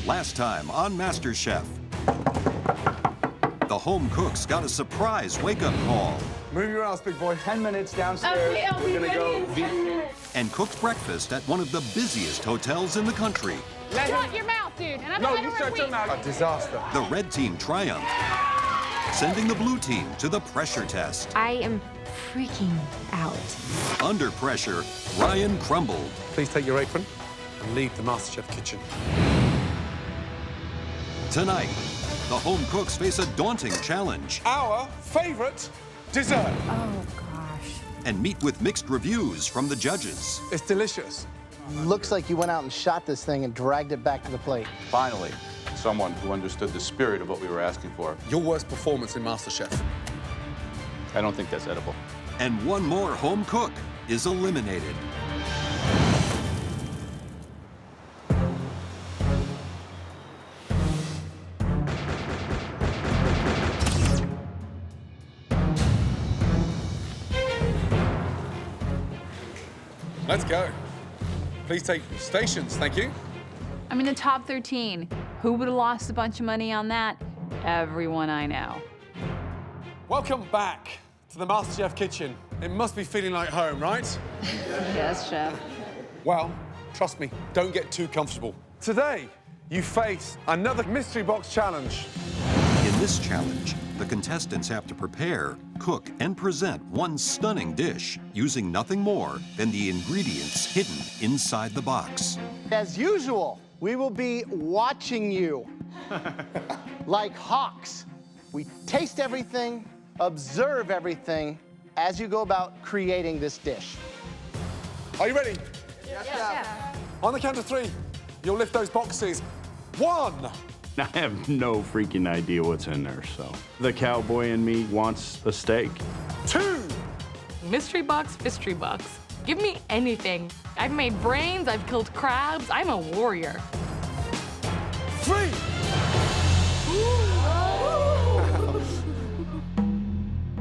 Last time on MasterChef, the home cooks got a surprise wake-up call. Move your ass, big boy. 10 minutes downstairs. Okay, I'll be ready in 10 minutes. And cooked breakfast at one of the busiest hotels in the country. Shut your mouth, dude. And No, you shut your mouth. A disaster. The red team triumphed, sending the blue team to the pressure test. I am freaking out. Under pressure, Ryan crumbled. Please take your apron and leave the MasterChef kitchen. Tonight, the home cooks face a daunting challenge Our favorite dessert. Oh, gosh. and meet with mixed reviews from the judges. It's delicious. Looks like you went out and shot this thing and dragged it back to the plate. Finally, someone who understood the spirit of what we were asking for. Your worst performance in MasterChef. I don't think that's edible. And one more home cook is eliminated. Let's go. Please take stations, thank you. I'm in the top 13. Who would have lost a bunch of money on that? Everyone I know. Welcome back to the MasterChef kitchen. It must be feeling like home, right? Yes, chef. Well, trust me, don't get too comfortable. Today, you face another mystery box challenge. In this challenge, the contestants have to prepare, cook, and present one stunning dish using nothing more than the ingredients hidden inside the box. As usual, we will be watching you like hawks. We taste everything, observe everything as you go about creating this dish. Are you ready? Yes, On the count of 3, you'll lift those boxes. 1. I have no freaking idea what's in there, so. The cowboy in me wants a steak. 2. Mystery box, mystery box. Give me anything. I've made brains, I've killed crabs. I'm a warrior. 3.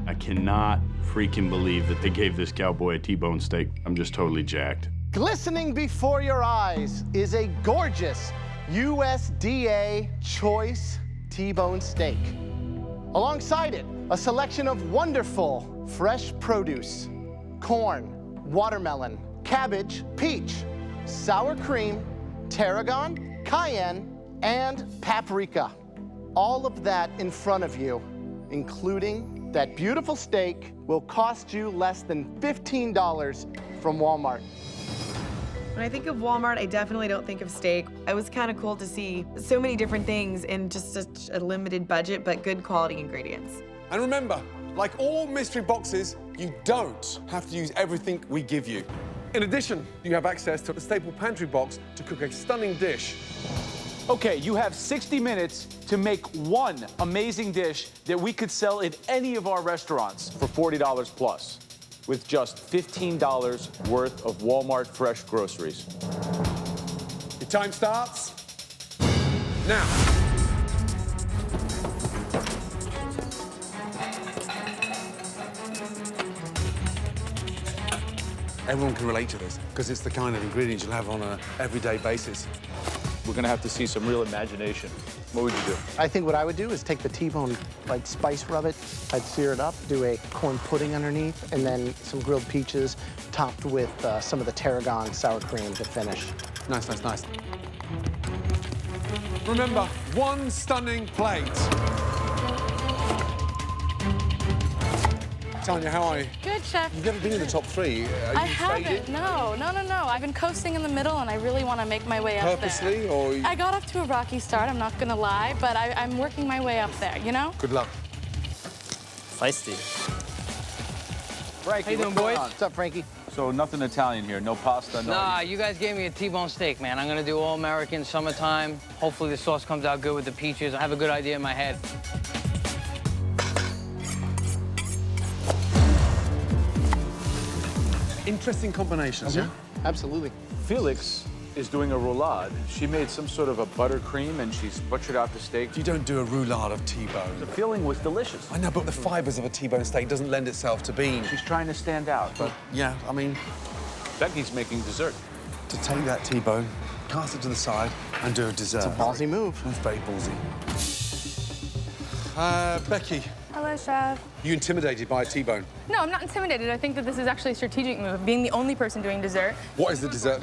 I cannot freaking believe that they gave this cowboy a T-bone steak. I'm just totally jacked. Glistening before your eyes is a gorgeous USDA choice T-bone steak. Alongside it, a selection of wonderful fresh produce: corn, watermelon, cabbage, peach, sour cream, tarragon, cayenne, and paprika. All of that in front of you, including that beautiful steak, will cost you less than $15 from Walmart. When I think of Walmart, I definitely don't think of steak. It was kind of cool to see so many different things in just such a limited budget, but good quality ingredients. And remember, like all mystery boxes, you don't have to use everything we give you. In addition, you have access to the staple pantry box to cook a stunning dish. Okay, you have 60 minutes to make one amazing dish that we could sell in any of our restaurants for $40 plus, with just $15 worth of Walmart fresh groceries. Your time starts now. Everyone can relate to this because it's the kind of ingredients you'll have on an everyday basis. We're gonna have to see some real imagination. What would you do? I think what I would do is take the T-bone, like spice rub it, I'd sear it up, do a corn pudding underneath, and then some grilled peaches topped with some of the tarragon sour cream to finish. Nice, nice, nice. Remember, one stunning plate. Tanya, how are you? Good, chef. You've never been in the top 3. Are I you haven't. faded? No. I've been coasting in the middle, and I really want to make my way up there. Purposely, or? I got off to a rocky start, I'm not going to lie, but I'm working my way up there, you know? Good luck. Feisty. Frankie, How you doing, boys? What's up, Frankie? So nothing Italian here, no pasta, no... Nah, you guys gave me a T-bone steak, man. I'm gonna do all American, summertime. Hopefully the sauce comes out good with the peaches. I have a good idea in my head. Interesting combinations, yeah? Absolutely. Felix is doing a roulade. She made some sort of a buttercream and she's butchered out the steak. You don't do a roulade of T-bone. The filling was delicious. I know, but the fibers of a T-bone steak doesn't lend itself to bean. She's trying to stand out. But yeah, I mean, Becky's making dessert. to take that T-bone, cast it to the side, and do a dessert. It's a ballsy move. That's very ballsy. Becky, Hello, chef. you intimidated by a T-bone. No, I'm not intimidated. I think that this is actually a strategic move, being the only person doing dessert. What is the dessert?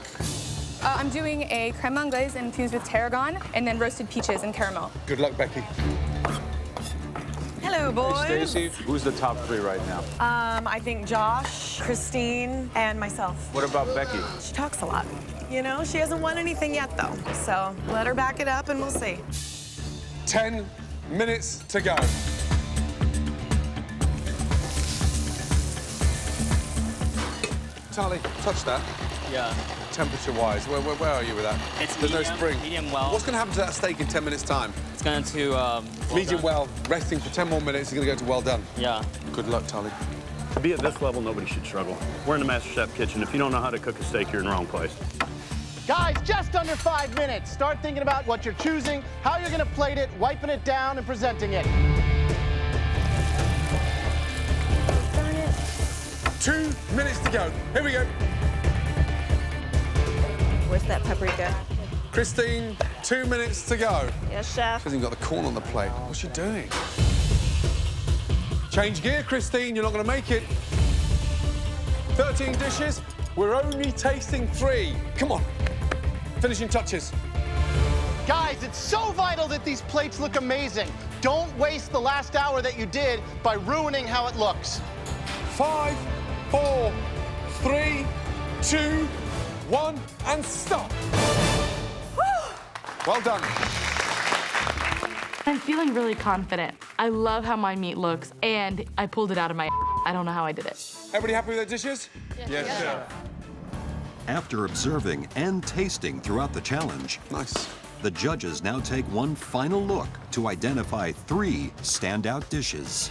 I'm doing a crème anglaise infused with tarragon and then roasted peaches and caramel. Good luck, Becky. Hello, boys. Hey, Stacey, who's the top 3 right now? I think Josh, Christine, and myself. What about Becky? She talks a lot. You know, she hasn't won anything yet, though. So let her back it up and we'll see. 10 minutes to go. Charlie, touch that. Yeah. Temperature-wise, where are you with that? It's There's medium, no spring. medium well. What's going to happen to that steak in 10 minutes' time? It's going to Medium well, resting for 10 more minutes, you're going to go to well done. Yeah. Good luck, Charlie. To be at this level, nobody should struggle. We're in the MasterChef kitchen. If you don't know how to cook a steak, you're in the wrong place. Guys, just under 5 minutes. Start thinking about what you're choosing, how you're gonna plate it, wiping it down, and presenting it. Darn it. 2 minutes to go. Here we go. Where's that paprika? Christine, 2 minutes to go. Yes, She chef. hasn't got the corn on the plate. What's she doing? Change gear, Christine. You're not going to make it. 13 dishes. We're only tasting 3. Come on. Finishing touches. Guys, it's so vital that these plates look amazing. Don't waste the last hour that you did by ruining how it looks. 5, 4, 3, 2, 1, and stop. Well done. I'm feeling really confident. I love how my meat looks, and I pulled it out of my I don't know how I did it. Everybody happy with their dishes? Yes, sir. After observing and tasting throughout the challenge, Nice. the judges now take one final look to identify 3 standout dishes.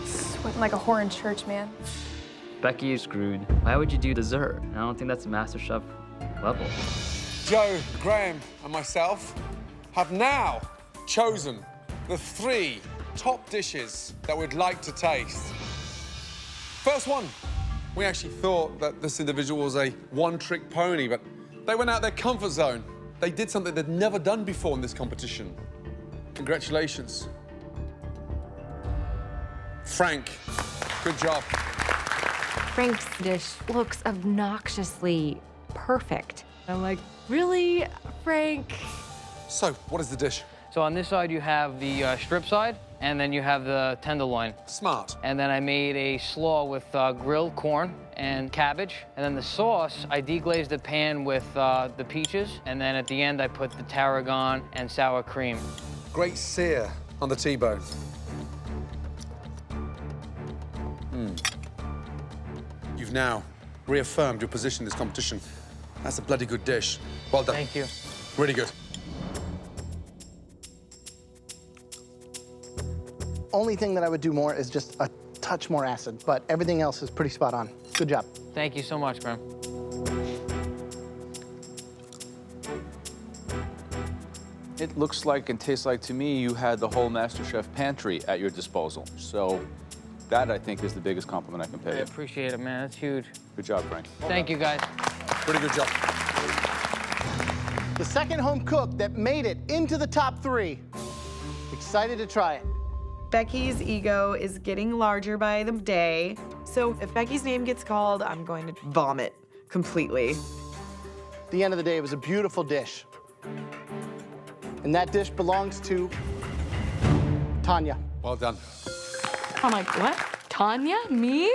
Sweating like a whore in church, man. Becky, you're screwed. Why would you do dessert? I don't think that's a MasterChef level. Joe, Graham, and myself have now chosen the 3 top dishes that we'd like to taste. First one, we actually thought that this individual was a one-trick pony, but they went out their comfort zone. They did something they'd never done before in this competition. Congratulations. Frank, good job. Frank's dish looks obnoxiously perfect. I'm like, really, Frank? So, what is the dish? So on this side, you have the strip side, and then you have the tenderloin. Smart. And then I made a slaw with grilled corn and cabbage. And then the sauce, I deglazed the pan with the peaches. And then at the end, I put the tarragon and sour cream. Great sear on the T-bone. You've now reaffirmed your position in this competition. That's a bloody good dish. Well done. Thank you. Really good. Only thing that I would do more is just a touch more acid, but everything else is pretty spot on. Good job. Thank you so much, Graham. It looks like and tastes like to me you had the whole MasterChef pantry at your disposal. So that, I think, is the biggest compliment I can pay I you. appreciate it, man. That's huge. Good job, Frank. Thank you, guys. Pretty good job. The second home cook that made it into the top 3. Excited to try it. Becky's ego is getting larger by the day. So if Becky's name gets called, I'm going to vomit completely. At the end of the day, it was a beautiful dish. And that dish belongs to Tanya. Well done. I'm like, what? Tanya? Me?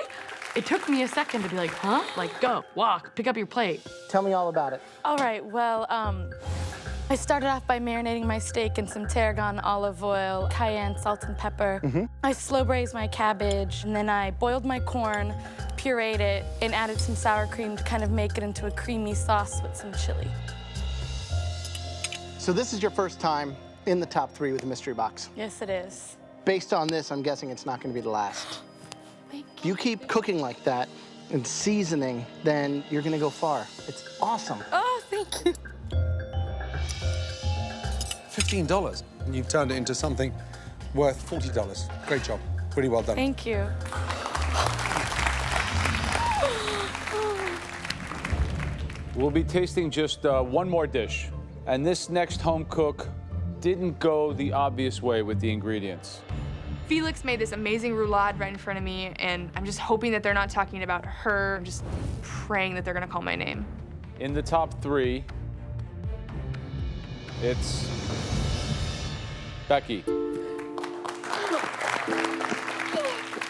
It took me a second to be like, huh? Like, go, walk, pick up your plate. Tell me all about it. All right, well, I started off by marinating my steak in some tarragon, olive oil, cayenne, salt, and pepper. I slow braised my cabbage, and then I boiled my corn, pureed it, and added some sour cream to kind of make it into a creamy sauce with some chili. So this is your first time in the top 3 with the mystery box. Yes, it is. Based on this, I'm guessing it's not going to be the last. If you keep cooking like that and seasoning, then you're going to go far. It's awesome. Oh, thank you. $15, and you've turned it into something worth $40. Great job. Really well done. Thank you. We'll be tasting just one more dish. And this next home cook didn't go the obvious way with the ingredients. Felix made this amazing roulade right in front of me, and I'm just hoping that they're not talking about her. I'm just praying that they're gonna call my name. In the top 3, it's Becky.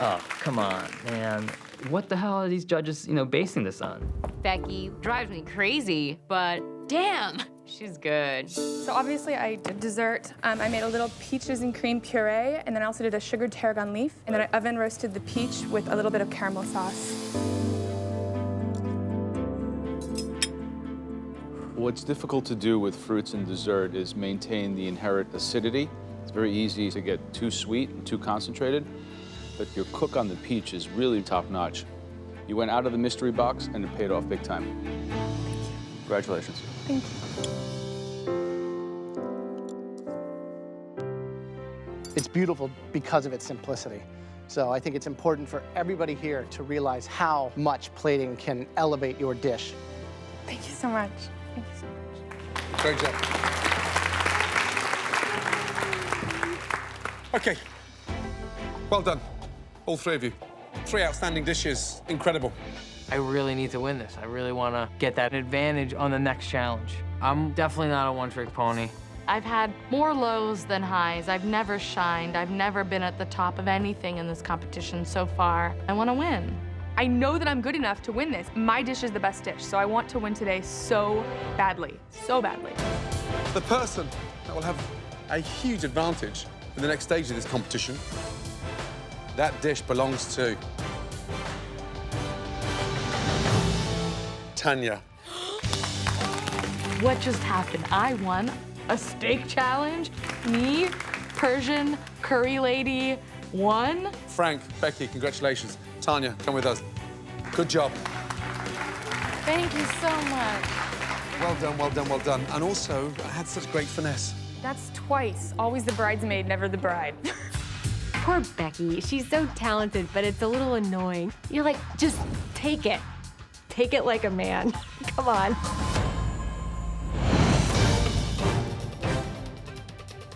Oh, come on, man. What the hell are these judges, basing this on? Becky drives me crazy, but damn, she's good. So obviously I did dessert. I made a little peaches and cream puree, and then I also did a sugared tarragon leaf, and then I oven roasted the peach with a little bit of caramel sauce. What's difficult to do with fruits and dessert is maintain the inherent acidity. It's very easy to get too sweet and too concentrated, but your cook on the peach is really top-notch. You went out of the mystery box and it paid off big time. Congratulations. Thank you. It's beautiful because of its simplicity. So I think it's important for everybody here to realize how much plating can elevate your dish. Thank you so much. Thank you so much. Great job. Okay. Well done, all 3 of you. 3 outstanding dishes, incredible. I really need to win this. I really want to get that advantage on the next challenge. I'm definitely not a one-trick pony. I've had more lows than highs. I've never shined. I've never been at the top of anything in this competition so far. I want to win. I know that I'm good enough to win this. My dish is the best dish, so I want to win today so badly, so badly. The person that will have a huge advantage in the next stage of this competition, that dish belongs to Tanya. What just happened? I won a steak challenge? Me, Persian curry lady, won? Frank, Becky, congratulations. Tanya, come with us. Good job. Thank you so much. Well done, well done, well done. And also, I had such great finesse. That's twice. Always the bridesmaid, never the bride. Poor Becky. She's so talented, but it's a little annoying. You're like, just take it. Take it like a man. Come on.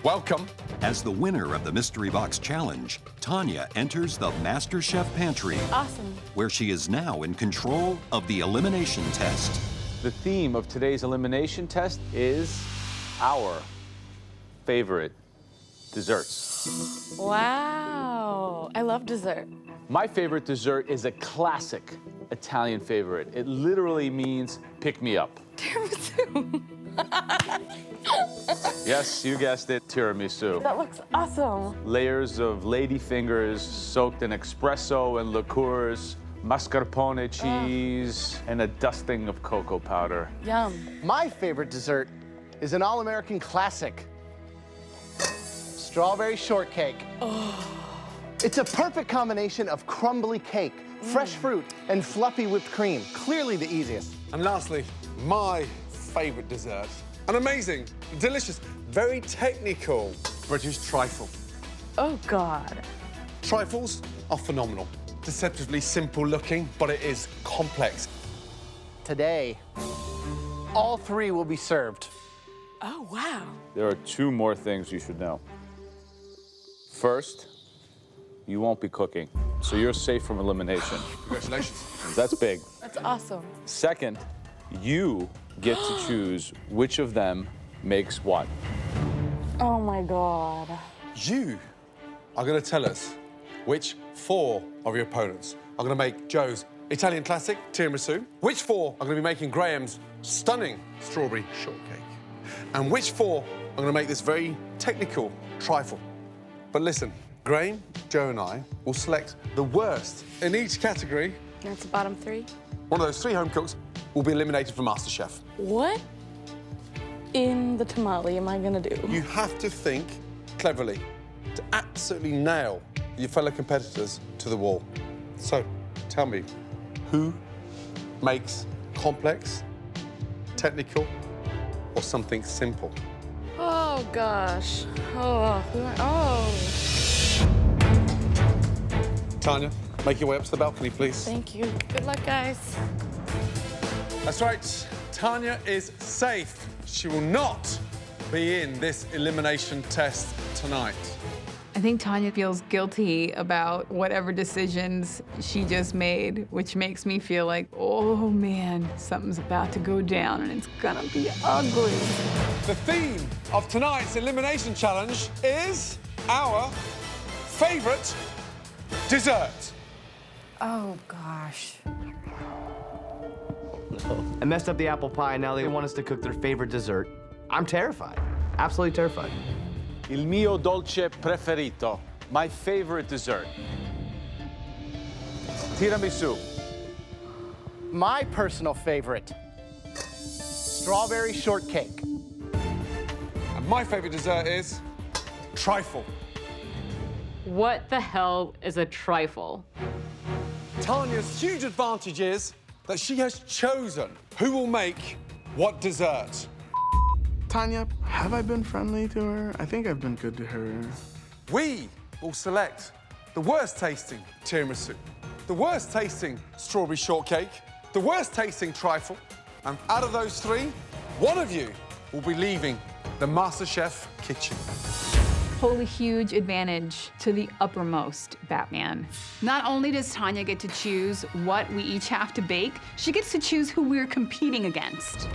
Welcome. As the winner of the Mystery Box Challenge, Tanya enters the MasterChef pantry. Awesome. Where she is now in control of the elimination test. The theme of today's elimination test is our favorite desserts. Wow. I love dessert. My favorite dessert is a classic Italian favorite. It literally means pick me up. Tiramisu. Yes, you guessed it, tiramisu. That looks awesome. Layers of lady fingers soaked in espresso and liqueurs, mascarpone cheese, and a dusting of cocoa powder. Yum. My favorite dessert is an all-American classic, strawberry shortcake. Oh. It's a perfect combination of crumbly cake, fresh fruit, and fluffy whipped cream. Clearly the easiest. And lastly, my favorite dessert. An amazing, delicious, very technical British trifle. Oh, God. Trifles are phenomenal. Deceptively simple looking, but it is complex. Today, all 3 will be served. Oh, wow. There are 2 more things you should know. First, you won't be cooking, so you're safe from elimination. Congratulations. That's big. That's awesome. Second, you get to choose which of them makes what. Oh, my God. You are going to tell us which 4 of your opponents are going to make Joe's Italian classic, tiramisu, which 4 are going to be making Graham's stunning strawberry shortcake, and which 4 are going to make this very technical trifle. But listen, Graham, Joe, and I will select the worst in each category. That's the bottom 3. One of those 3 home cooks will be eliminated from MasterChef. What in the tamale am I gonna do? You have to think cleverly to absolutely nail your fellow competitors to the wall. So, tell me, who makes complex, technical, or something simple? Oh, gosh. Oh. Tanya, make your way up to the balcony, please. Thank you. Good luck, guys. That's right. Tanya is safe she will not be in this elimination test tonight. I think Tanya feels guilty about whatever decisions she just made, which makes me feel like, oh man, something's about to go down and it's gonna be ugly. The theme of tonight's elimination challenge is our favorite dessert. Oh, gosh. I messed up the apple pie, now they want us to cook their favorite dessert. I'm terrified, absolutely terrified. Il mio dolce preferito, my favorite dessert. Tiramisu. My personal favorite, strawberry shortcake. And my favorite dessert is trifle. What the hell is a trifle? Tanya's huge advantage is that she has chosen who will make what dessert. Tanya, have I been friendly to her? I think I've been good to her. We will select the worst tasting tiramisu, the worst tasting strawberry shortcake, the worst tasting trifle, and out of those three, one of you will be leaving the MasterChef kitchen. Hold a huge advantage to the uppermost Batman. Not only does Tanya get to choose what we each have to bake, she gets to choose who we're competing against.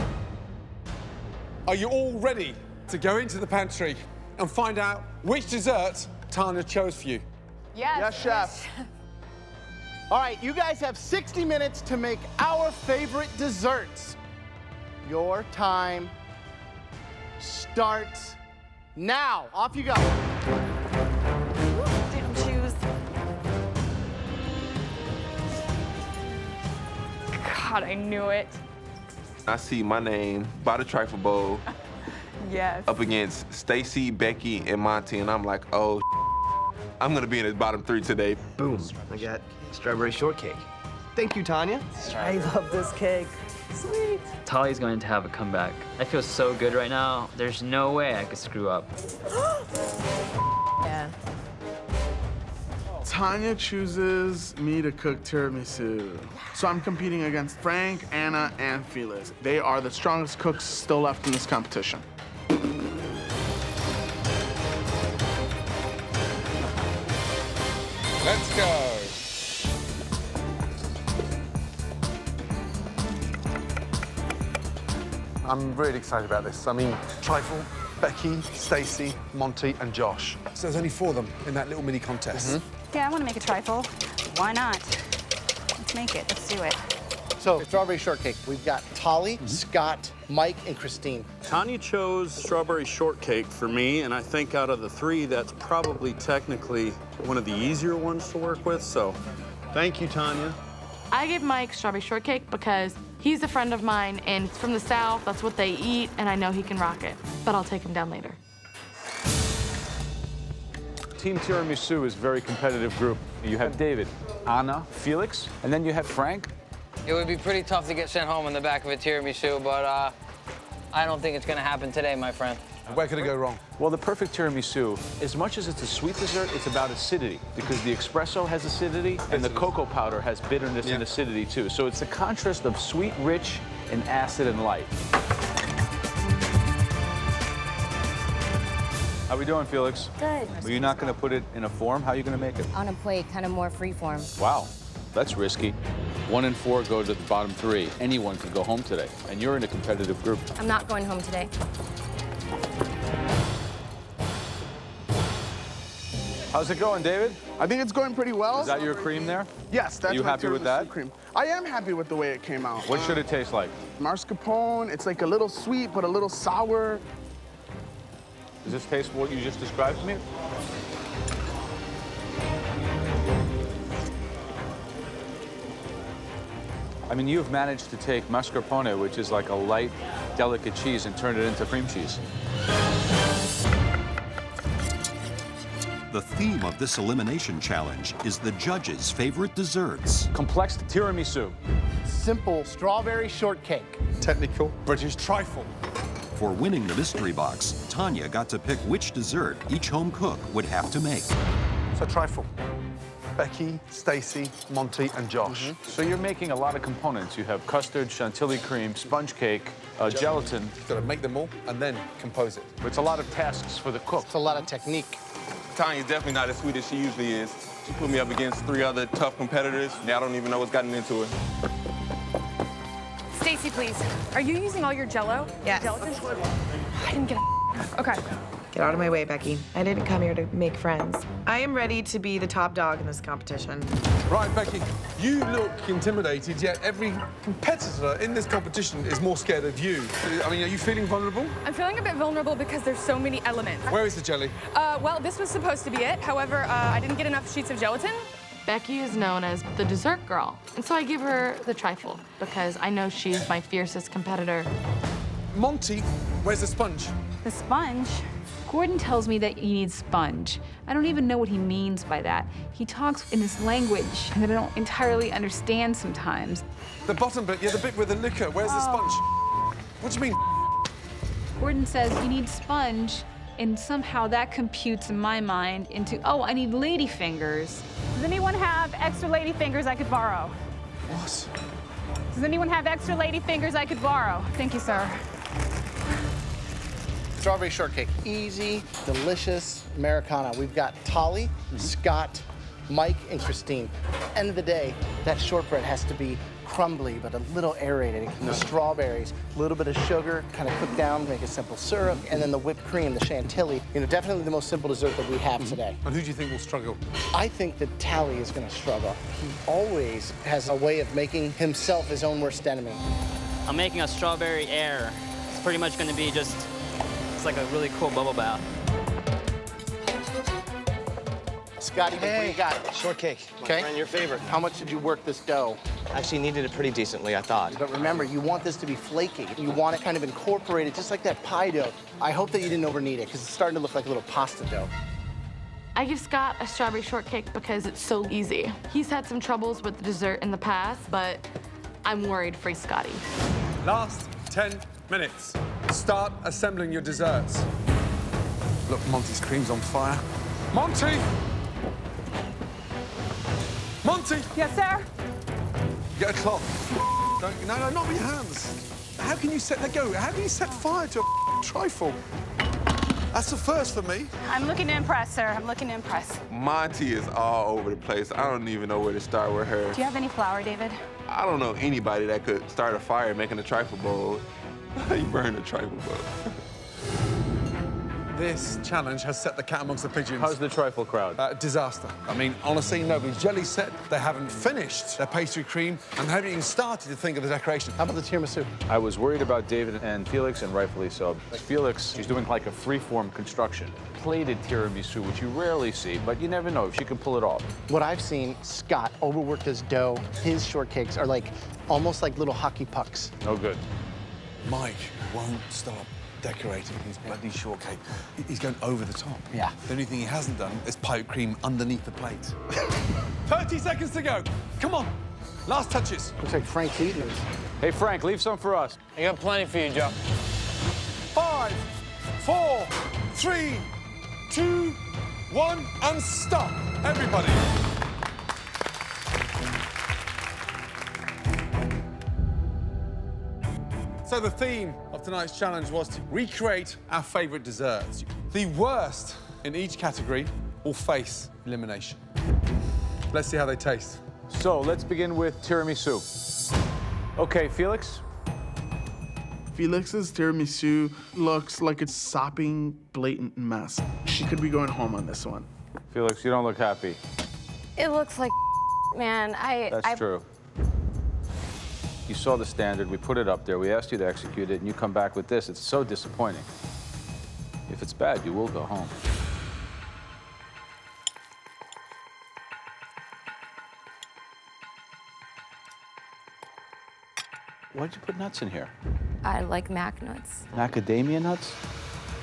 Are you all ready to go into the pantry and find out which dessert Tanya chose for you? Yes. Yes, chef. All right, you guys have 60 minutes to make our favorite desserts. Your time starts now. Off you go. Didn't choose. God, I knew it. I see my name by the trifle bowl Yes. up against Stacy, Becky, and Monty, and I'm like, oh, I'm gonna be in the bottom three today. Boom, I got strawberry shortcake. Thank you, Tanya. I love this cake. Sweet. Tali's going to have a comeback. I feel so good right now. There's no way I could screw up. Yeah. Tanya chooses me to cook tiramisu. So I'm competing against Frank, Anna, and Felix. They are the strongest cooks still left in this competition. Let's go. I'm really excited about this. I mean, Trifle, Becky, Stacey, Monty, and Josh. So there's only 4 of them in that little mini contest. Yeah, I want to make a trifle. Why not? Let's make it. Let's do it. So, strawberry shortcake. We've got Tolly, Scott, Mike, and Christine. Tanya chose strawberry shortcake for me, and I think out of the 3, that's probably technically one of the easier ones to work with, so thank you, Tanya. I give Mike strawberry shortcake because he's a friend of mine and it's from the South. That's what they eat, and I know he can rock it. But I'll take him down later. Team Tiramisu is a very competitive group. You have David, Anna, Felix, and then you have Frank. It would be pretty tough to get sent home in the back of a tiramisu, but I don't think it's gonna happen today, my friend. Where could it go wrong? Well, the perfect tiramisu, as much as it's a sweet dessert, it's about acidity, because the espresso has acidity and the cocoa powder has bitterness and acidity too. So it's the contrast of sweet, rich, and acid and light. How we doing, Felix? Good. Well, you're not going to put it in a form? How are you going to make it? On a plate, kind of more free form. Wow, that's risky. 1 and 4 go to the bottom 3. Anyone could go home today, and you're in a competitive group. I'm not going home today. How's it going, David? I think it's going pretty well. Is that your cream there? Yes, that's You my happy with that? cream. I am happy with the way it came out. What should it taste like? Mascarpone, it's like a little sweet, but a little sour. Does this taste what you just described to me? I mean, you've managed to take mascarpone, which is like a light, delicate cheese, and turn it into cream cheese. The theme of this elimination challenge is the judges' favorite desserts. Complex tiramisu. Simple strawberry shortcake. Technical British trifle. For winning the mystery box, Tanya got to pick which dessert each home cook would have to make. So trifle. Becky, Stacy, Monty, and Josh. So you're making a lot of components. You have custard, chantilly cream, sponge cake, gelatin. You've got to make them all and then compose it. It's a lot of tasks for the cook. It's a lot of technique. Tanya's definitely not as sweet as she usually is. She put me up against 3 other tough competitors. Now I don't even know what's gotten into it. Stacy, please. Are you using all your Jell-O? Yes. Gelatin? I didn't get a... Okay. Get out of my way, Becky. I didn't come here to make friends. I am ready to be the top dog in this competition. Right, Becky, you look intimidated, yet every competitor in this competition is more scared of you. I mean, are you feeling vulnerable? I'm feeling a bit vulnerable because there's so many elements. Where is the jelly? Well, this was supposed to be it. However, I didn't get enough sheets of gelatin. Becky is known as the dessert girl, and so I give her the trifle because I know she's my fiercest competitor. Monty, where's the sponge? The sponge? Gordon tells me that he needs sponge. I don't even know what he means by that. He talks in this language that I don't entirely understand sometimes. The bottom bit, yeah, the bit with the liquor. Where's the sponge? What do you mean? Gordon says you need sponge, and somehow that computes in my mind into, oh, I need lady fingers. Does anyone have extra lady fingers I could borrow? What? Does anyone have extra lady fingers I could borrow? Thank you, sir. Strawberry shortcake, easy, delicious Americana. We've got Tolly, Scott, Mike, and Christine. End of the day, that shortbread has to be crumbly, but a little aerated. The strawberries, a little bit of sugar, kind of cooked down, make a simple syrup, and then the whipped cream, the chantilly. You know, definitely the most simple dessert that we have today. And who do you think will struggle? I think that Tally is gonna struggle. He always has a way of making himself his own worst enemy. I'm making a strawberry air. It's pretty much gonna be just, it's like a really cool bubble bath. Scotty, what do you got? Shortcake. Okay. And your favorite. How much did you work this dough? Actually kneaded it pretty decently, I thought. But remember, you want this to be flaky. You want it kind of incorporated, just like that pie dough. I hope that you didn't overknead it, because it's starting to look like a little pasta dough. I give Scott a strawberry shortcake because it's so easy. He's had some troubles with the dessert in the past, but I'm worried for Scotty. Last 10 minutes. Start assembling your desserts. Look, Monty's cream's on fire. Monty! Monty! Yes, sir? Get a cloth. No, not with your hands. How can you let go? How can you set fire to a trifle? That's the first for me. I'm looking to impress, sir. I'm looking to impress. Monty is all over the place. I don't even know where to start with her. Do you have any flour, David? I don't know anybody that could start a fire making a trifle bowl. You burn a trifle bowl. This challenge has set the cat amongst the pigeons. How's the trifle crowd? Disaster. I mean, honestly, nobody's jelly set. They haven't finished their pastry cream and haven't even started to think of the decoration. How about the tiramisu? I was worried about David and Felix, and rightfully so. Felix, she's doing like a free-form construction. Plated tiramisu, which you rarely see, but you never know if she can pull it off. What I've seen, Scott overworked his dough. His shortcakes are like, almost like little hockey pucks. No good. Mike won't stop decorating his bloody shortcake. He's going over the top. Yeah. The only thing he hasn't done is pipe cream underneath the plate. 30 seconds to go. Come on. Last touches. Looks like Frank's eating these. Hey, Frank, leave some for us. I got plenty for you, Joe. 5, 4, 3, 2, 1, and stop. Everybody. So the theme of tonight's challenge was to recreate our favorite desserts. The worst in each category will face elimination. Let's see how they taste. So let's begin with tiramisu. Okay, Felix. Felix's tiramisu looks like a sopping, blatant mess. She could be going home on this one. Felix, you don't look happy. It looks like man. That's true. You saw the standard, we put it up there, we asked you to execute it, and you come back with this. It's so disappointing. If it's bad, you will go home. Why'd you put nuts in here? I like mac nuts. Macadamia nuts?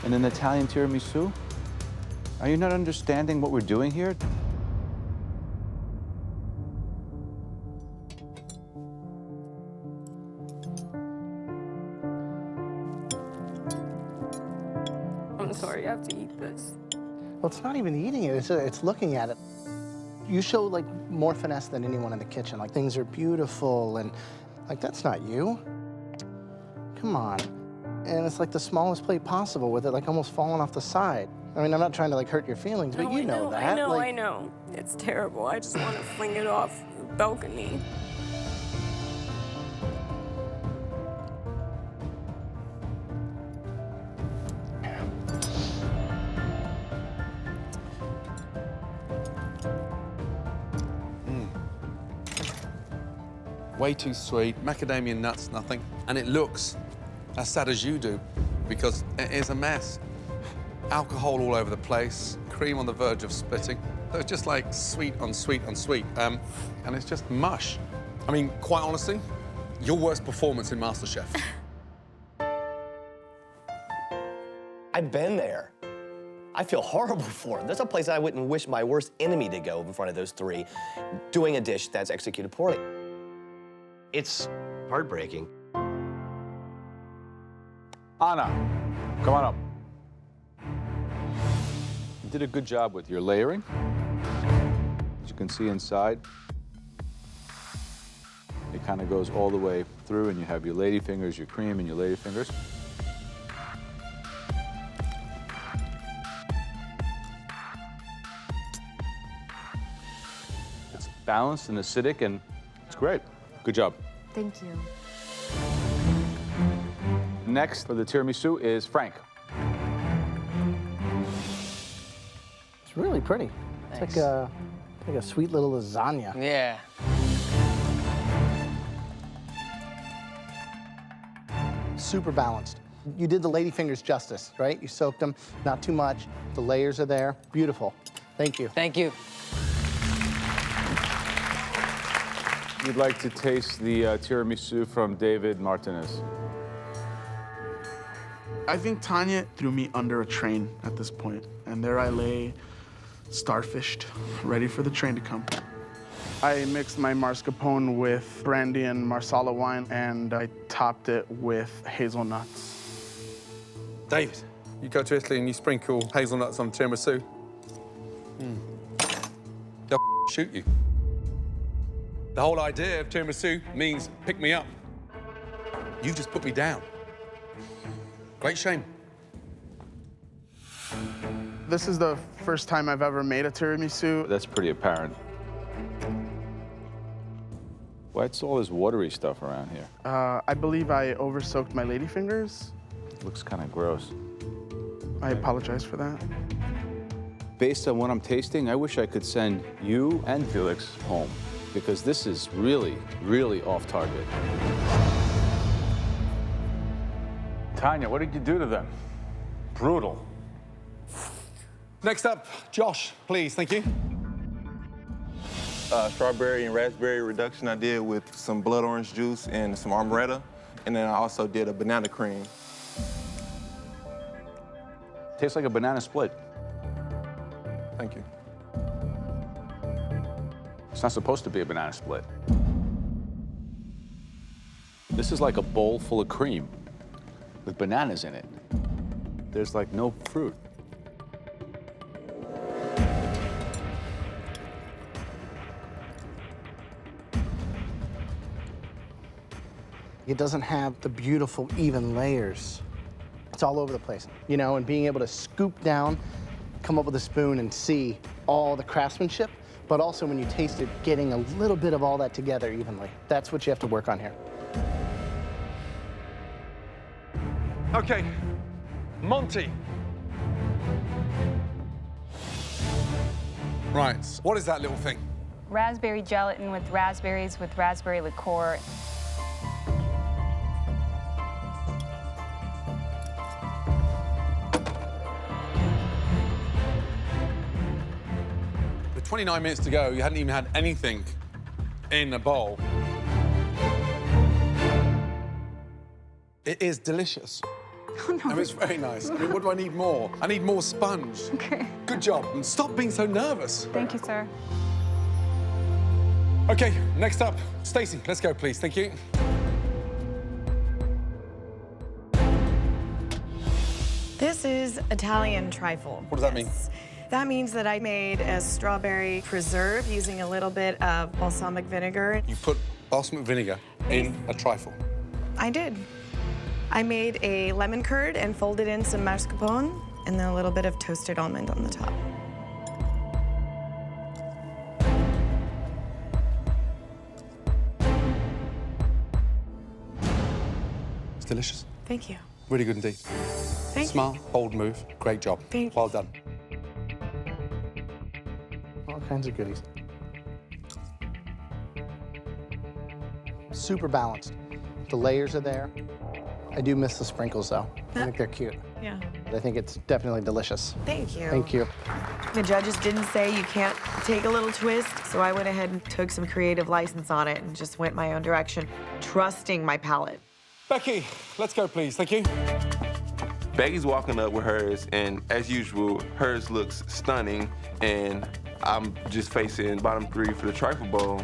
And an Italian tiramisu? Are you not understanding what we're doing here? I'm sorry, I have to eat this. Well, it's not even eating it, it's looking at it. You show like more finesse than anyone in the kitchen. Like things are beautiful and like that's not you. Come on. And it's like the smallest plate possible with it like almost falling off the side. I mean, I'm not trying to like hurt your feelings, but you know that. I know. It's terrible. I just want to fling it off the balcony. Way too sweet, macadamia nuts, nothing. And it looks as sad as you do, because it is a mess. Alcohol all over the place, cream on the verge of splitting. So it's just like sweet on sweet on sweet, and it's just mush. I mean, quite honestly, your worst performance in MasterChef. I've been there. I feel horrible for him. There's a place I wouldn't wish my worst enemy to go in front of those three, doing a dish that's executed poorly. It's heartbreaking. Anna, come on up. You did a good job with your layering. As you can see inside, it kind of goes all the way through, and you have your lady fingers, your cream, and your lady fingers. It's balanced and acidic, and it's great. Good job. Thank you. Next for the tiramisu is Frank. It's really pretty. It's like a sweet little lasagna. Yeah. Super balanced. You did the ladyfingers justice, right? You soaked them, not too much. The layers are there. Beautiful. Thank you. Thank you. You'd like to taste the tiramisu from David Martinez. I think Tanya threw me under a train at this point, and there I lay, starfished, ready for the train to come. I mixed my mascarpone with brandy and marsala wine, and I topped it with hazelnuts. David, you go to Italy and you sprinkle hazelnuts on tiramisu. They'll shoot you. The whole idea of tiramisu means pick me up. You've just put me down. Great shame. This is the first time I've ever made a tiramisu. That's pretty apparent. What's all this watery stuff around here? I believe I over-soaked my ladyfingers. Looks kind of gross. I apologize for that. Based on what I'm tasting, I wish I could send you and Felix home, because this is really, really off target. Tanya, what did you do to them? Brutal. Next up, Josh, please, thank you. Strawberry and raspberry reduction I did with some blood orange juice and some amaretto. And then I also did a banana cream. Tastes like a banana split. Thank you. It's not supposed to be a banana split. This is like a bowl full of cream with bananas in it. There's like no fruit. It doesn't have the beautiful, even layers. It's all over the place, you know, and being able to scoop down, come up with a spoon and see all the craftsmanship, but also when you taste it, getting a little bit of all that together evenly. That's what you have to work on here. Okay, Monty. Right, what is that little thing? Raspberry gelatin with raspberries with raspberry liqueur. With 29 minutes to go, you hadn't even had anything in a bowl. It is delicious. Oh, no. I mean, it's very nice. I mean, what do I need more? I need more sponge. Okay. Good job. And stop being so nervous. Thank you, sir. Okay, next up, Stacey, let's go, please. Thank you. This is Italian trifle. What does that mean? That means that I made a strawberry preserve using a little bit of balsamic vinegar. You put balsamic vinegar in a trifle. I did. I made a lemon curd and folded in some mascarpone and then a little bit of toasted almond on the top. It's delicious. Thank you. Really good indeed. Thank Smart, bold move. Great job. Thank you. Well done. All kinds of goodies. Super balanced. The layers are there. I do miss the sprinkles, though. I think they're cute. Yeah. But I think it's definitely delicious. Thank you. Thank you. The judges didn't say you can't take a little twist, so I went ahead and took some creative license on it and just went my own direction, trusting my palate. Becky, let's go, please. Thank you. Becky's walking up with hers, and as usual, hers looks stunning, and I'm just facing bottom three for the Trifle Bowl.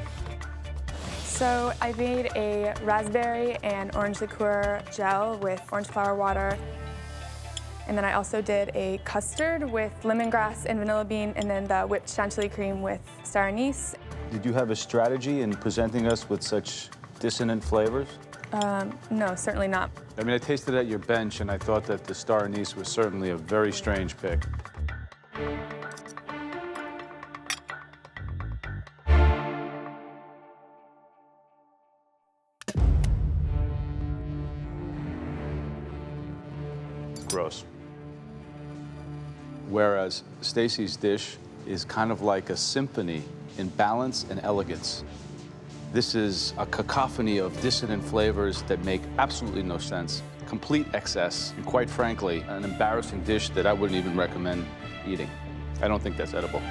So I made a raspberry and orange liqueur gel with orange flower water. And then I also did a custard with lemongrass and vanilla bean, and then the whipped chantilly cream with star anise. Did you have a strategy in presenting us with such dissonant flavors? No, certainly not. I mean, I tasted at your bench, and I thought that the star anise was certainly a very strange pick. Gross. Whereas Stacy's dish is kind of like a symphony in balance and elegance. This is a cacophony of dissonant flavors that make absolutely no sense, complete excess, and quite frankly, an embarrassing dish that I wouldn't even recommend eating. I don't think that's edible.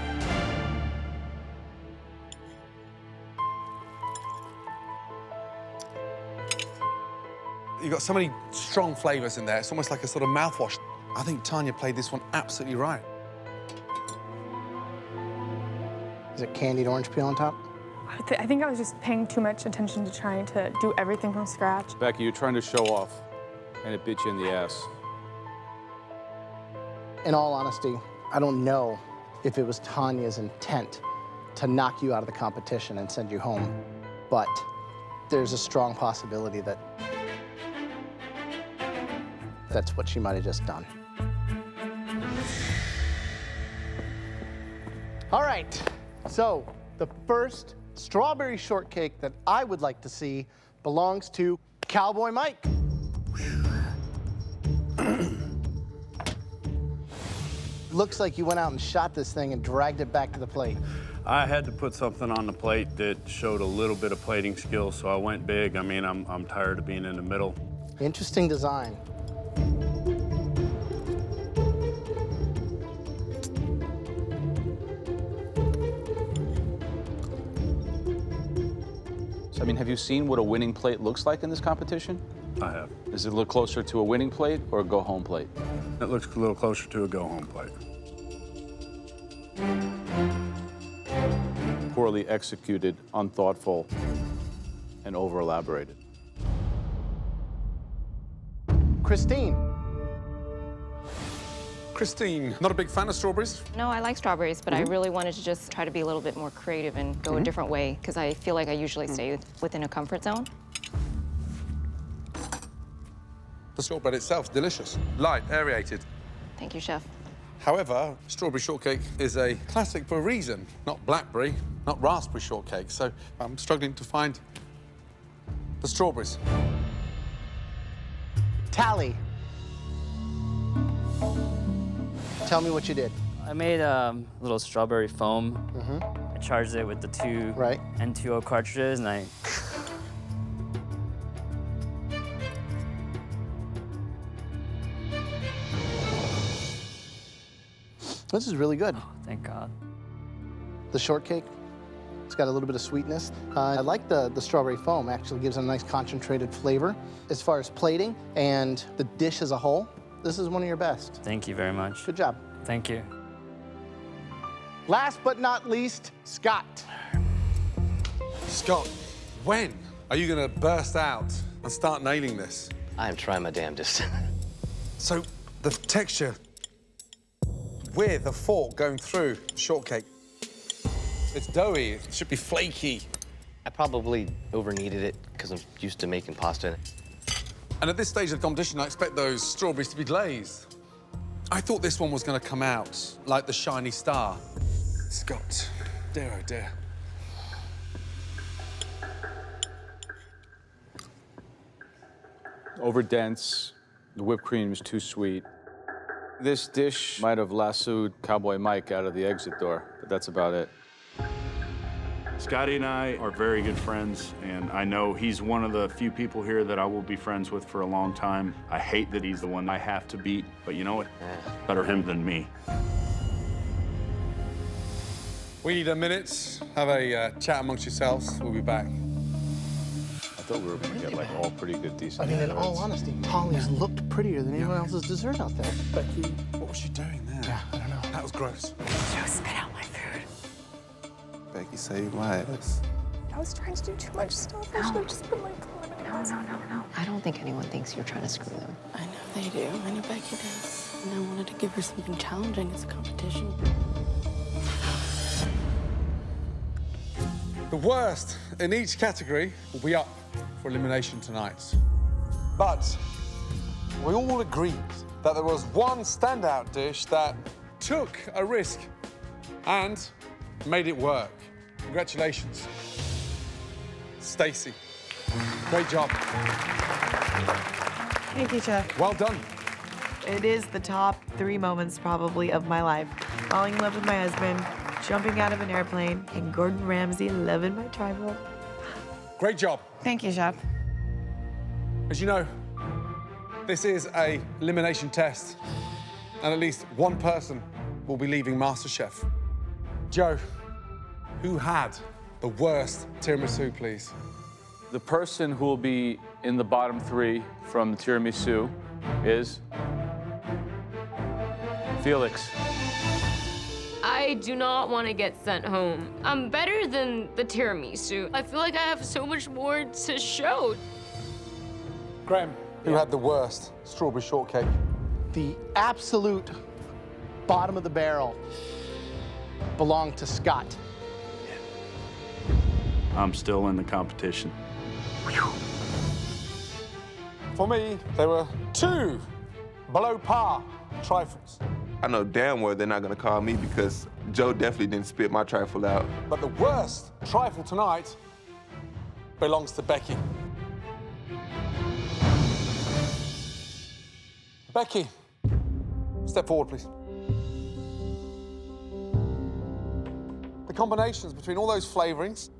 You've got so many strong flavors in there. It's almost like a sort of mouthwash. I think Tanya played this one absolutely right. Is it candied orange peel on top? I think I was just paying too much attention to trying to do everything from scratch. Becky, you're trying to show off, and it bit you in the ass. In all honesty, I don't know if it was Tanya's intent to knock you out of the competition and send you home, but there's a strong possibility that that's what she might have just done. All right, so the first strawberry shortcake that I would like to see belongs to Cowboy Mike. Looks like you went out and shot this thing and dragged it back to the plate. I had to put something on the plate that showed a little bit of plating skill, so I went big. I mean, I'm tired of being in the middle. Interesting design. I mean, have you seen what a winning plate looks like in this competition? I have. Does it look closer to a winning plate or a go-home plate? It looks a little closer to a go-home plate. Poorly executed, unthoughtful, and over-elaborated. Christine. Christine, not a big fan of strawberries? No, I like strawberries, but I really wanted to just try to be a little bit more creative and go a different way, because I feel like I usually stay within a comfort zone. The shortbread itself is delicious. Light, aerated. Thank you, Chef. However, strawberry shortcake is a classic for a reason. Not blackberry, not raspberry shortcake. So I'm struggling to find the strawberries. Tally. Tell me what you did. I made a little strawberry foam. I charged it with the two N2O cartridges, and I This is really good. Oh, thank God. The shortcake, it's got a little bit of sweetness. I like the strawberry foam. Actually gives it a nice concentrated flavor. As far as plating and the dish as a whole, this is one of your best. Thank you very much. Good job. Thank you. Last but not least, Scott. Scott, when are you going to burst out and start nailing this? I am trying my damnedest. So the texture with a fork going through shortcake. It's doughy, it should be flaky. I probably over-kneaded it because I'm used to making pasta. And at this stage of the competition, I expect those strawberries to be glazed. I thought this one was going to come out like the shiny star. Scott, dear oh dear. Over-dense, the whipped cream is too sweet. This dish might have lassoed Cowboy Mike out of the exit door, but that's about it. Scotty and I are very good friends, and I know he's one of the few people here that I will be friends with for a long time. I hate that he's the one I have to beat, but you know what? Better him than me. We need a minute. Have a chat amongst yourselves. We'll be back. I thought we were going to get like all pretty good, decent. I mean, in all honesty, Tolly's looked prettier than anyone else's dessert out there. Becky, what was she doing there? Yeah, I don't know. That was gross. Joe, spit out my food. Becky saved my ass. I was trying to do too much stuff. I should have just put my foot in. No. I don't think anyone thinks you're trying to screw them. I know they do. I know Becky does. And I wanted to give her something challenging as a competition. The worst in each category will be up for elimination tonight. But we all agreed that there was one standout dish that took a risk and made it work. Congratulations. Stacey. Great job. Thank you, Chef. Well done. It is the top 3 moments probably of my life. Falling in love with my husband, jumping out of an airplane, and Gordon Ramsay loving my trifle. Great job. Thank you, Chef. As you know, this is a elimination test, and at least one person will be leaving MasterChef. Joe, who had the worst tiramisu, please? The person who will be in the bottom 3 from the tiramisu is Felix. I do not want to get sent home. I'm better than the tiramisu. I feel like I have so much more to show. Graham, who had the worst strawberry shortcake? The absolute bottom of the barrel belonged to Scott. I'm still in the competition. For me, there were 2 below par trifles. I know damn well they're not gonna call me because Joe definitely didn't spit my trifle out. But the worst trifle tonight belongs to Becky. Becky, step forward, please. The combinations between all those flavorings,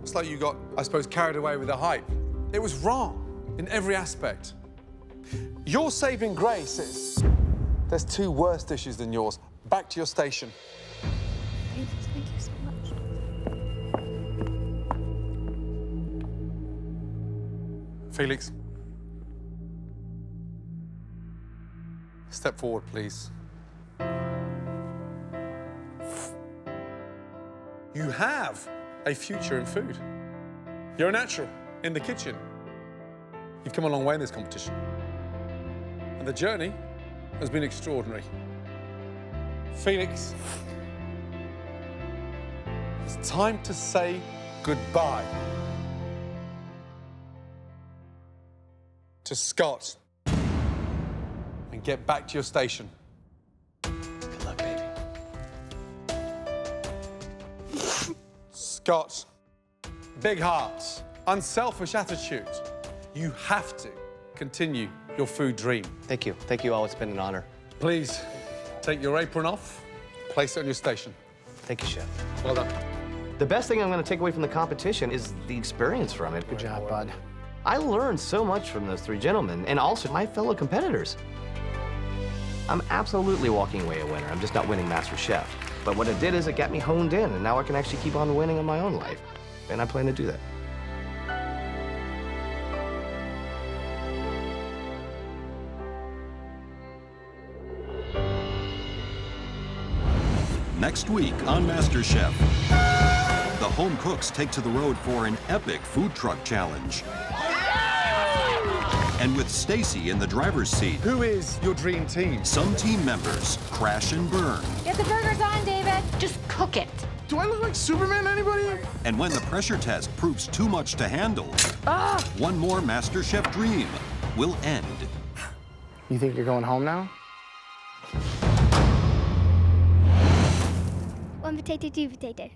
it's like you got, I suppose, carried away with the hype. It was wrong in every aspect. Your saving grace is there's 2 worse dishes than yours. Back to your station. Thank you so much. Felix. Step forward, please. You have a future in food. You're a natural in the kitchen. You've come a long way in this competition. And the journey has been extraordinary. Felix, it's time to say goodbye to Scott and get back to your station. Good luck, baby. Scott, big heart, unselfish attitude. You have to continue your food dream. Thank you. Thank you all. It's been an honor. Please, take your apron off, place it on your station. Thank you, Chef. Well done. The best thing I'm going to take away from the competition is the experience from it. Good job, bud. I learned so much from those 3 gentlemen, and also my fellow competitors. I'm absolutely walking away a winner. I'm just not winning MasterChef. But what it did is it got me honed in, and now I can actually keep on winning in my own life. And I plan to do that. Next week on MasterChef, the home cooks take to the road for an epic food truck challenge. And with Stacy in the driver's seat, Who is your dream team? some team members crash and burn. Get the burgers on, David. Just cook it. Do I look like Superman to anybody? And when the pressure test proves too much to handle, one more MasterChef dream will end. You think you're going home now? One potato, two potato.